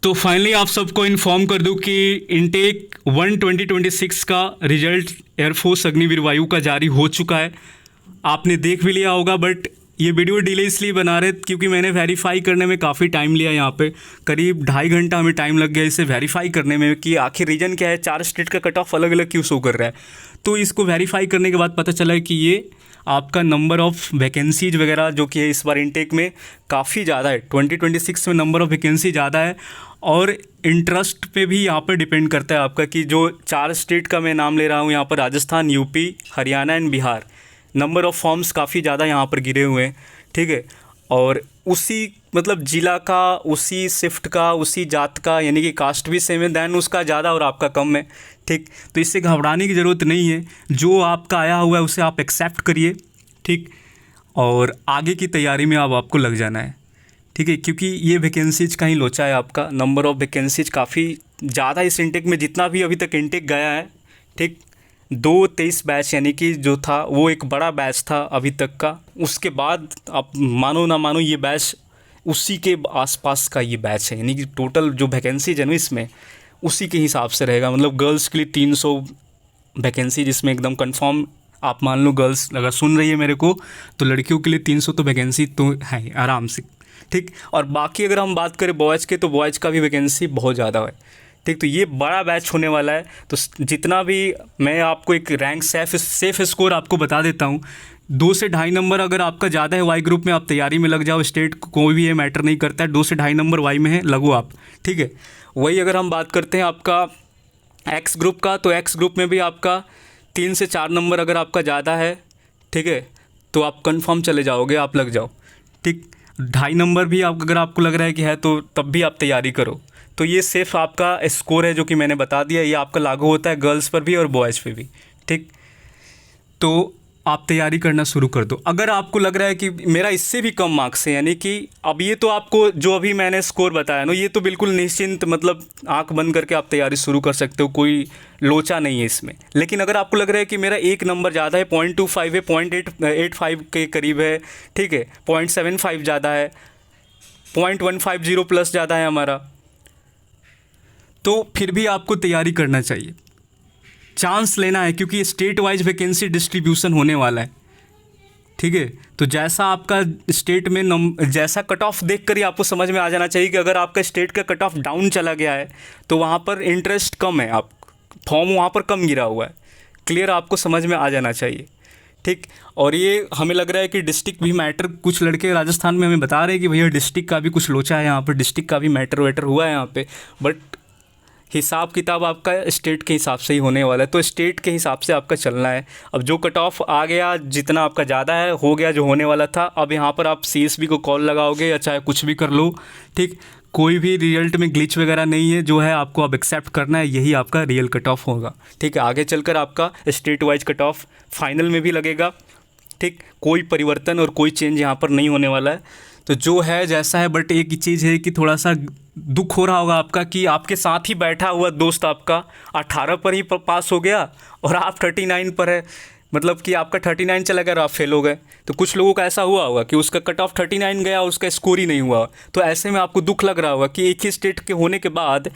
तो फाइनली आप सबको इन्फॉर्म कर दूं कि इनटेक 1 2026 का रिजल्ट एयरफोर्स अग्निवीर वायु का जारी हो चुका है। आपने देख भी लिया होगा, बट ये वीडियो डिले इसलिए बना रहे क्योंकि मैंने वेरीफाई करने में काफ़ी टाइम लिया। यहाँ पे करीब 2.5 घंटा हमें टाइम लग गया इसे वेरीफाई करने में कि आखिर रीजन क्या है, 4 स्टेट का कट ऑफ अलग अलग क्यों शो कर रहा है। तो इसको वेरीफाई करने के बाद पता चला है कि ये आपका नंबर ऑफ़ वैकेंसीज वगैरह जो कि है इस बार इनटेक में काफ़ी ज़्यादा है। 2026 में नंबर ऑफ़ वैकेंसी ज़्यादा है और इंटरेस्ट पे भी यहाँ पर डिपेंड करता है आपका कि जो 4 स्टेट का मैं नाम ले रहा हूँ यहाँ पर Rajasthan, UP, Haryana and Bihar, number of forms काफ़ी ज़्यादा यहाँ पर गिरे हुए हैं। ठीक है, और उसी मतलब ज़िला का, उसी शिफ्ट का, उसी जात का, यानी कि कास्ट भी सेम है, दैन उसका ज़्यादा और आपका कम है। ठीक, तो इससे घबराने की ज़रूरत नहीं है। जो आपका आया हुआ है उसे आप एक्सेप्ट करिए। ठीक, और आगे की तैयारी में अब आपको लग जाना है। ठीक है, क्योंकि ये वैकेंसीज का ही लोचा है आपका। नंबर ऑफ़ वैकेंसीज काफ़ी ज़्यादा इस इंटेक में, जितना भी अभी तक इंटेक गया है। ठीक, 2-23 बैच यानी कि जो था वो एक बड़ा बैच था अभी तक का। उसके बाद आप मानो ना मानो ये बैच उसी के आसपास का ये बैच है, यानी कि टोटल जो वैकेंसीज है ना इसमें उसी के हिसाब से रहेगा। मतलब गर्ल्स के लिए 300 वैकेंसी जिसमें एकदम कंफर्म आप मान लो, गर्ल्स अगर सुन रही है मेरे को तो लड़कियों के लिए 300 तो वैकेंसी तो है आराम से। ठीक, और बाकी अगर हम बात करें बॉयज़ के तो बॉयज़ का भी वैकेंसी बहुत ज़्यादा है। ठीक, तो ये बड़ा बैच होने वाला है। तो जितना भी मैं आपको एक रैंक सेफ स्कोर आपको बता देता हूँ। 2 से 2.5 नंबर अगर आपका ज़्यादा है वाई ग्रुप में, आप तैयारी में लग जाओ। स्टेट कोई भी ये मैटर नहीं करता है, 2 से 2.5 नंबर वाई में है, लगो आप। ठीक है, वही अगर हम बात करते हैं आपका एक्स ग्रुप का, तो एक्स ग्रुप में भी आपका 3 से 4 नंबर अगर आपका ज़्यादा है, ठीक है, तो आप कंफर्म चले जाओगे, आप लग जाओ। ठीक, 2.5 नंबर भी आप अगर आपको लग रहा है कि है तो तब भी आप तैयारी करो। तो ये सिर्फ आपका स्कोर है जो कि मैंने बता दिया, ये आपका लागू होता है गर्ल्स पर भी और बॉयज़ पे भी। ठीक, तो आप तैयारी करना शुरू कर दो। अगर आपको लग रहा है कि मेरा इससे भी कम मार्क्स है, यानी कि अब ये तो आपको जो अभी मैंने स्कोर बताया ना, ये तो बिल्कुल निश्चिंत, मतलब आंख बंद करके आप तैयारी शुरू कर सकते हो, कोई लोचा नहीं है इसमें। लेकिन अगर आपको लग रहा है कि मेरा एक नंबर ज़्यादा है, 0.25 है, 0.85 के करीब है, ठीक है, 0.75 ज़्यादा है, 0.150 प्लस ज़्यादा है हमारा, तो फिर भी आपको तैयारी करना चाहिए, चांस लेना है, क्योंकि स्टेट वाइज वैकेंसी डिस्ट्रीब्यूशन होने वाला है। ठीक है, तो जैसा आपका स्टेट में जैसा कट ऑफ देख कर ही आपको समझ में आ जाना चाहिए कि अगर आपका स्टेट का कट ऑफ डाउन चला गया है तो वहाँ पर इंटरेस्ट कम है, आप फॉर्म वहाँ पर कम गिरा हुआ है। क्लियर आपको समझ में आ जाना चाहिए। ठीक, और ये हमें लग रहा है कि डिस्ट्रिक्ट भी मैटर, कुछ लड़के राजस्थान में हमें बता रहे हैं कि भैया डिस्ट्रिक्ट का भी कुछ लोचा है यहाँ पर, डिस्ट्रिक्ट का भी मैटर वेटर हुआ है यहाँ पे, बट हिसाब किताब आपका स्टेट के हिसाब से ही होने वाला है। तो स्टेट के हिसाब से आपका चलना है। अब जो कट ऑफ आ गया, जितना आपका ज़्यादा है, हो गया जो होने वाला था। अब यहाँ पर आप सीएसबी को कॉल लगाओगे या चाहे कुछ भी कर लो। ठीक, कोई भी रिजल्ट में ग्लिच वगैरह नहीं है, जो है आपको अब एक्सेप्ट करना है, यही आपका रियल कट ऑफ होगा। ठीक है, आगे चलकर आपका state wise cut off final में भी लगेगा। ठीक, कोई परिवर्तन और कोई चेंज यहाँ पर नहीं होने वाला है। तो जो है जैसा है, बट एक ही चीज़ है कि थोड़ा सा दुख हो रहा होगा आपका कि आपके साथ ही बैठा हुआ दोस्त आपका 18 पर ही पास हो गया और आप 39 पर है, मतलब कि आपका 39 चला गया और आप फेल हो गए। तो कुछ लोगों का ऐसा हुआ होगा कि उसका कट ऑफ 39 गया, उसका स्कोर ही नहीं हुआ। तो ऐसे में आपको दुख लग रहा होगा कि एक ही स्टेट के होने के बाद,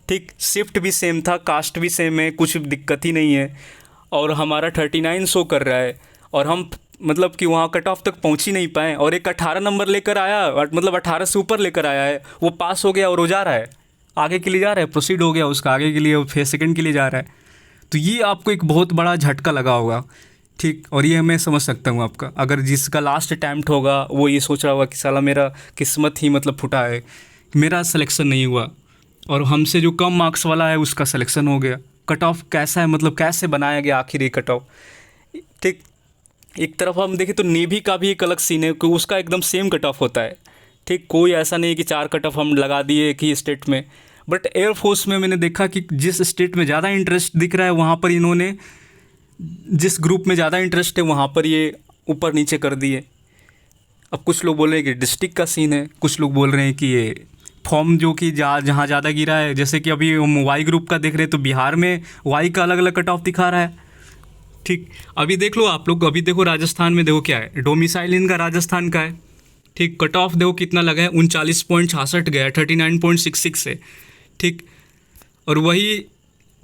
ठीक, शिफ्ट भी सेम था, कास्ट भी सेम है, कुछ दिक्कत ही नहीं है, और हमारा 39 शो कर रहा है और हम मतलब कि वहाँ कट ऑफ तक पहुँच ही नहीं पाए, और एक 18 नंबर लेकर आया, मतलब 18 से ऊपर लेकर आया है, वो पास हो गया और वो जा रहा है, आगे के लिए जा रहा है, प्रोसीड हो गया उसका आगे के लिए, वो फेस सेकंड के लिए जा रहा है। तो ये आपको एक बहुत बड़ा झटका लगा होगा। ठीक, और ये मैं समझ सकता हूँ आपका, अगर जिसका लास्ट अटैम्प्ट होगा वो ये सोच रहा होगा कि साला मेरा किस्मत ही मतलब फुटा है, मेरा सिलेक्शन नहीं हुआ, और हमसे जो कम मार्क्स वाला है उसका सिलेक्शन हो गया। कट ऑफ कैसा है, मतलब कैसे बनाया गया आखिर ये कट ऑफ। ठीक, एक तरफ हम देखें तो नेवी का भी एक अलग सीन है कि उसका एकदम सेम कट ऑफ होता है। ठीक, कोई ऐसा नहीं कि 4 कट ऑफ हम लगा दिए एक ही स्टेट में, बट एयरफोर्स में मैंने देखा कि जिस स्टेट में ज़्यादा इंटरेस्ट दिख रहा है वहाँ पर इन्होंने, जिस ग्रुप में ज़्यादा इंटरेस्ट है वहाँ पर ये ऊपर नीचे कर दिए। अब कुछ लोग बोल रहे हैं कि डिस्ट्रिक्ट का सीन है, कुछ लोग बोल रहे हैं कि ये फॉर्म जो कि जहाँ ज़्यादा गिरा है, जैसे कि अभी हम वाई ग्रुप का देख रहे हैं तो बिहार में वाई का अलग अलग कट ऑफ दिखा रहा है। ठीक, अभी देख लो आप लोग, अभी देखो राजस्थान में देखो क्या है, डोमिसाइल इनका राजस्थान का है, ठीक, कट ऑफ देखो कितना लगा है, 39.66 गया, 39.66 है। ठीक, और वही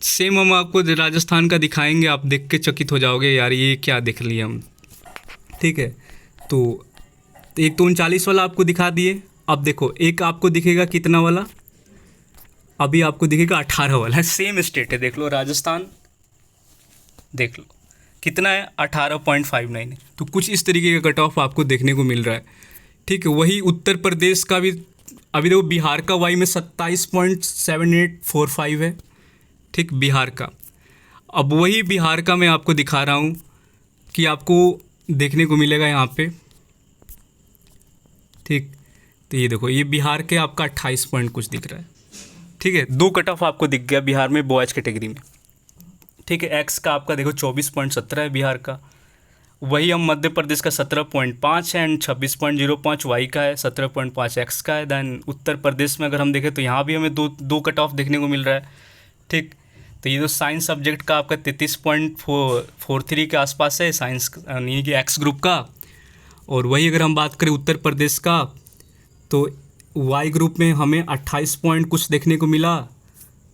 सेम हम आपको राजस्थान का दिखाएंगे, आप देख के चकित हो जाओगे यार ये क्या देख लिए हम। ठीक है, तो एक तो 39 वाला आपको दिखा दिए। अब देखो एक आपको दिखेगा कितना वाला, अभी आपको दिखेगा 18 वाला है, सेम स्टेट है, देख लो राजस्थान, देख लो कितना है 18.59 है। तो कुछ इस तरीके का कट ऑफ आपको देखने को मिल रहा है। ठीक है, वही उत्तर प्रदेश का भी अभी देखो, बिहार का वाई में 27.7845 है। ठीक, बिहार का। अब वही बिहार का मैं आपको दिखा रहा हूँ कि आपको देखने को मिलेगा यहाँ पे। ठीक, तो ये देखो ये बिहार के आपका 28 पॉइंट कुछ दिख रहा है। ठीक है, 2 कट ऑफ आपको दिख गया बिहार में बॉयज़ कैटेगरी में। ठीक है, एक्स का आपका देखो 24.17 है बिहार का। वही हम मध्य प्रदेश का 17.5 है एंड 26.05 वाई का है, 17.5 एक्स का है। दैन उत्तर प्रदेश में अगर हम देखें तो यहाँ भी हमें दो कट ऑफ देखने को मिल रहा है। ठीक, तो ये जो साइंस सब्जेक्ट का आपका 33.43 के आसपास है साइंस यानी कि एक्स ग्रुप का। और वही अगर हम बात करें उत्तर प्रदेश का तो वाई ग्रुप में हमें 28 पॉइंट कुछ देखने को मिला।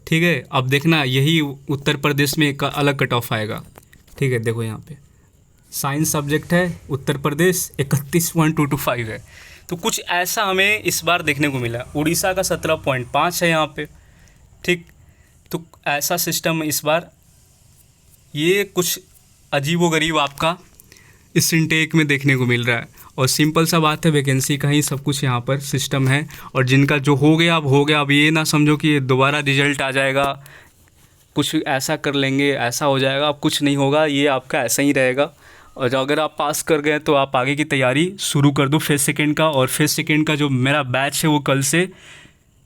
ठीक है, अब देखना यही उत्तर प्रदेश में एक अलग कट ऑफ आएगा। ठीक है, देखो यहाँ पे साइंस सब्जेक्ट है उत्तर प्रदेश 31.225 है। तो कुछ ऐसा हमें इस बार देखने को मिला। उड़ीसा का 17.5 है यहाँ पे। ठीक, तो ऐसा सिस्टम इस बार, ये कुछ अजीबोगरीब आपका इस इनटेक में देखने को मिल रहा है। और सिंपल सा बात है, वैकेंसी का ही सब कुछ यहाँ पर सिस्टम है। और जिनका जो हो गया अब हो गया, अब ये ना समझो कि दोबारा रिजल्ट आ जाएगा, कुछ ऐसा कर लेंगे ऐसा हो जाएगा, अब कुछ नहीं होगा, ये आपका ऐसा ही रहेगा। और अगर आप पास कर गए तो आप आगे की तैयारी शुरू कर दो फेज़ सेकेंड का। और फेज़ सेकेंड का जो मेरा बैच है वो कल से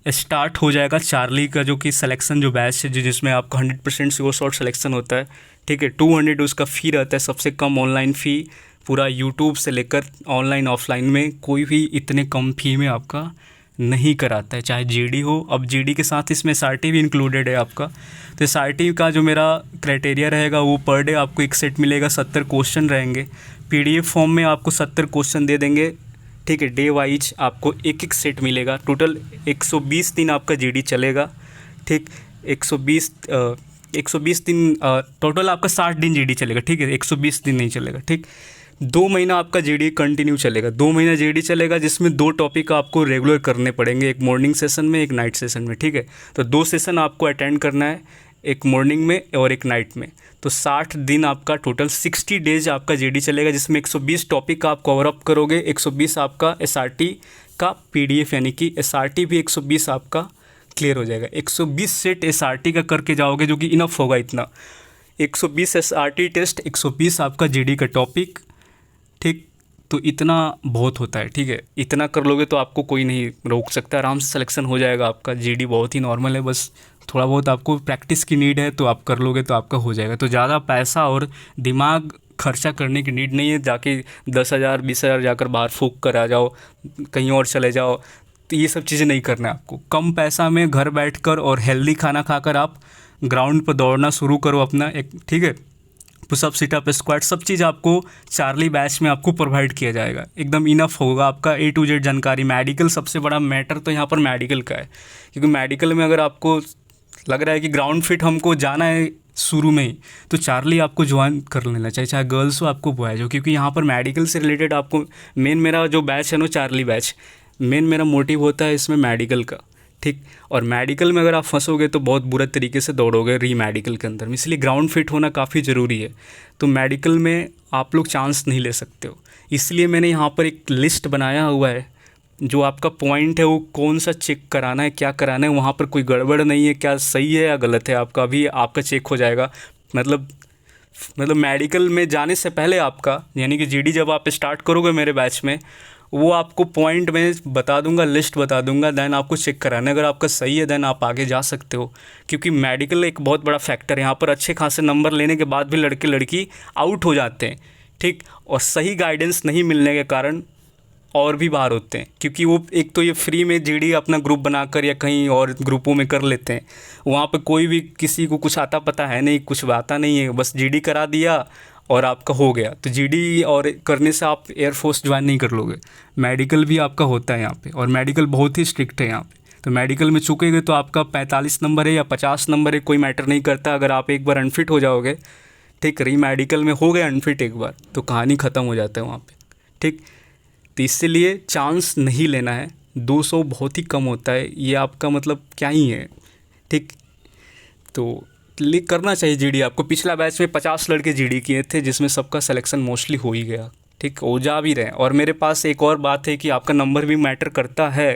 स्टार्ट हो जाएगा। चार्ली का जो कि सिलेक्शन जो बैच है जिसमें आपका 100% श्योर शॉर्ट सिलेक्शन होता है। ठीक है, 200 उसका फ़ी रहता है, सबसे कम ऑनलाइन फ़ी पूरा यूट्यूब से लेकर ऑनलाइन ऑफलाइन में कोई भी इतने कम फ़ी में आपका नहीं कराता है, चाहे जीडी हो। अब जीडी के साथ इसमें एसआरटी भी इंक्लूडेड है आपका। तो एसआरटी का जो मेरा क्राइटेरिया रहेगा वो पर डे आपको एक सेट मिलेगा, 70 क्वेश्चन रहेंगे। पीडीएफ फॉर्म में आपको 70 क्वेश्चन दे देंगे। ठीक है, डे वाइज आपको एक सेट मिलेगा। टोटल 120 दिन आपका जीडी चलेगा। ठीक, 120 दिन टोटल आपका 60 दिन जीडी चलेगा। ठीक है, 120 दिन नहीं चलेगा। ठीक, 2 महीना आपका जीडी कंटिन्यू चलेगा। 2 महीना जीडी चलेगा जिसमें 2 टॉपिक आपको रेगुलर करने पड़ेंगे, एक मॉर्निंग सेशन में एक नाइट सेशन में। ठीक है, तो 2 सेशन आपको अटेंड करना है, एक मॉर्निंग में और एक नाइट में। तो 60 दिन आपका टोटल 60 डेज आपका जीडी चलेगा, जिसमें 120 टॉपिक आप कवर अप करोगे। 120 आपका एसआरटी का पीडीएफ यानी कि एसआरटी भी 120 आपका क्लियर हो जाएगा। 120 सेट एसआरटी का करके जाओगे जो कि इनफ होगा इतना। 120 एसआरटी टेस्ट, 120 आपका जीडी का टॉपिक। ठीक, तो इतना बहुत होता है। ठीक है, इतना कर लोगे तो आपको कोई नहीं रोक सकता, आराम से सिलेक्शन हो जाएगा आपका। जीडी बहुत ही नॉर्मल है, बस थोड़ा बहुत आपको प्रैक्टिस की नीड है तो आप कर लोगे तो आपका हो जाएगा। तो ज़्यादा पैसा और दिमाग खर्चा करने की नीड नहीं है, जाके 10,000 20,000 जाकर बाहर फूक कर आ जाओ, कहीं और चले जाओ, तो ये सब चीज़ें नहीं करना है आपको। कम पैसा में घर बैठकर और हेल्दी खाना खाकर आप ग्राउंड पर दौड़ना शुरू करो अपना एक। ठीक है, पुशअप सिटअप स्क्वाट सब चीज़ आपको चार्ली बैच में आपको प्रोवाइड किया जाएगा, एकदम इनफ होगा आपका A to Z जानकारी। मेडिकल सबसे बड़ा मैटर तो यहाँ पर मेडिकल का है, क्योंकि मेडिकल में अगर आपको लग रहा है कि ग्राउंड फिट हमको जाना है शुरू में ही, तो चार्ली आपको ज्वाइन कर लेना चाहिए, चाहे गर्ल्स हो आपको बॉयज हो, क्योंकि यहाँ पर मेडिकल से रिलेटेड आपको मेन मेरा जो बैच है ना चार्ली बैच, मेन मेरा मोटिव होता है इसमें मेडिकल का। ठीक, और मेडिकल में अगर आप फंसोगे तो बहुत बुरा तरीके से दौड़ोगे री मेडिकल के अंदर में, इसलिए ग्राउंड फिट होना काफ़ी ज़रूरी है। तो मेडिकल में आप लोग चांस नहीं ले सकते हो, इसलिए मैंने यहाँ पर एक लिस्ट बनाया हुआ है। जो आपका पॉइंट है वो कौन सा चेक कराना है, क्या कराना है, वहाँ पर कोई गड़बड़ नहीं है, क्या सही है या गलत है आपका भी आपका चेक हो जाएगा। मतलब मेडिकल में जाने से पहले आपका यानी कि जीडी जब आप स्टार्ट करोगे मेरे बैच में, वो आपको पॉइंट में बता दूंगा, लिस्ट बता दूंगा, देन आपको चेक कराना है। अगर आपका सही है देन आप आगे जा सकते हो, क्योंकि मेडिकल एक बहुत बड़ा फैक्टर है। यहाँ पर अच्छे खासे नंबर लेने के बाद भी लड़के लड़की आउट हो जाते हैं। ठीक, और सही गाइडेंस नहीं मिलने के कारण और भी बाहर होते हैं, क्योंकि वो एक तो ये फ्री में जीडी अपना ग्रुप बनाकर या कहीं और ग्रुपों में कर लेते हैं। वहाँ पे कोई भी किसी को कुछ आता पता है नहीं, कुछ आता नहीं है, बस जीडी करा दिया और आपका हो गया तो जीडी और करने से आप एयरफोर्स ज्वाइन नहीं कर लोगे। मेडिकल भी आपका होता है यहाँ पे, और मेडिकल बहुत ही स्ट्रिक्ट है यहाँ पे। तो मेडिकल में चुकेंगे तो आपका 45 नंबर है या 50 नंबर है, कोई मैटर नहीं करता। अगर आप एक बार अनफिट हो जाओगे, ठीक, री मेडिकल में हो गए अनफिट एक बार, तो कहानी ख़त्म हो जाता है वहाँ पे, ठीक। तो इसलिए चांस नहीं लेना है। 200 बहुत ही कम होता है, ये आपका मतलब क्या ही है, ठीक। तो करना चाहिए जीडी आपको। पिछला बैच में 50 लड़के जीडी किए थे, जिसमें सबका सिलेक्शन मोस्टली हो ही गया, ठीक, हो जा भी रहे हैं। और मेरे पास एक और बात है कि आपका नंबर भी मैटर करता है,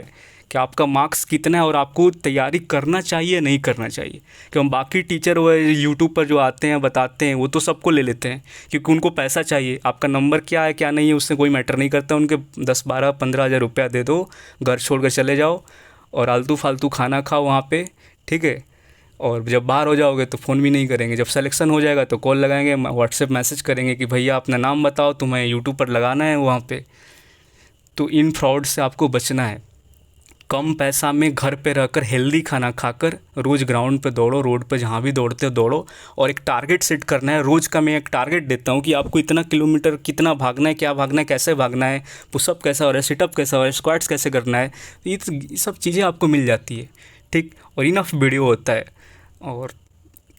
कि आपका मार्क्स कितना है और आपको तैयारी करना चाहिए नहीं करना चाहिए। कि हम बाकी टीचर वो यूट्यूब पर जो आते हैं बताते हैं, वो तो सबको ले लेते हैं क्योंकि उनको पैसा चाहिए। आपका नंबर क्या है क्या नहीं है उससे कोई मैटर नहीं करता। उनके 10-12-15 हज़ार रुपया दे दो, घर छोड़ कर चले जाओ और आलतू फालतू खाना खाओ वहाँ पे, ठीक है। और जब बाहर हो जाओगे तो फ़ोन भी नहीं करेंगे। जब सिलेक्शन हो जाएगा तो कॉल लगाएंगे, व्हाट्सएप मैसेज करेंगे कि भैया अपना नाम बताओ, तुम्हें यूट्यूब पर लगाना है वहाँ पे। तो इन फ्रॉड से आपको बचना है। कम पैसा में घर पे रहकर हेल्दी खाना खाकर रोज़ ग्राउंड पे दौड़ो, रोड पे जहाँ भी दौड़ते हो दौड़ो, और एक टारगेट सेट करना है। रोज़ का मैं एक टारगेट देता हूँ कि आपको इतना किलोमीटर कितना भागना है, क्या भागना है, कैसे भागना है, पुशअप कैसा हो रहा है, सिटअप कैसा हो रहा है, स्क्वाट्स कैसे करना है, ये सब चीज़ें आपको मिल जाती है, ठीक। और इनफ वीडियो होता है और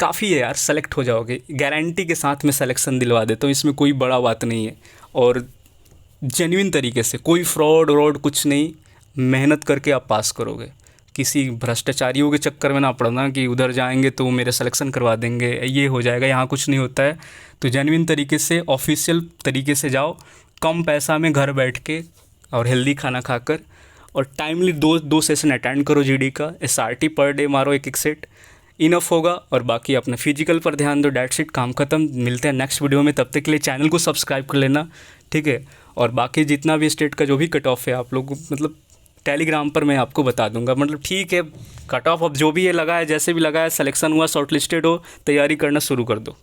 काफ़ी है यार, सेलेक्ट हो जाओगे, गारंटी के साथ मैं सिलेक्शन दिलवा देता हूँ। इसमें कोई बड़ा बात नहीं है, और जेन्युइन तरीके से, कोई फ्रॉड व्रॉड कुछ नहीं, मेहनत करके आप पास करोगे। किसी भ्रष्टाचारियों के चक्कर में ना पड़ना कि उधर जाएंगे तो मेरे सिलेक्शन करवा देंगे, ये हो जाएगा, यहाँ कुछ नहीं होता है। तो जेन्युइन तरीके से ऑफिशियल तरीके से जाओ, कम पैसा में घर बैठ के और हेल्दी खाना खाकर, और टाइमली दो सेशन अटेंड करो जीडी का। SRT पर डे मारो एक सेट, इनफ होगा। और बाकी अपने फिजिकल पर ध्यान दो, डेट शीट, काम खत्म। मिलते हैं नेक्स्ट वीडियो में, तब तक के लिए चैनल को सब्सक्राइब कर लेना, ठीक है। और बाकी जितना भी स्टेट का जो भी कट ऑफ है आप लोग मतलब टेलीग्राम पर मैं आपको बता दूंगा। मतलब ठीक है, कट ऑफ अब जो भी है लगा है, जैसे भी लगा है, सिलेक्शन हुआ, शॉर्ट लिस्टेड हो, तैयारी करना शुरू कर दो।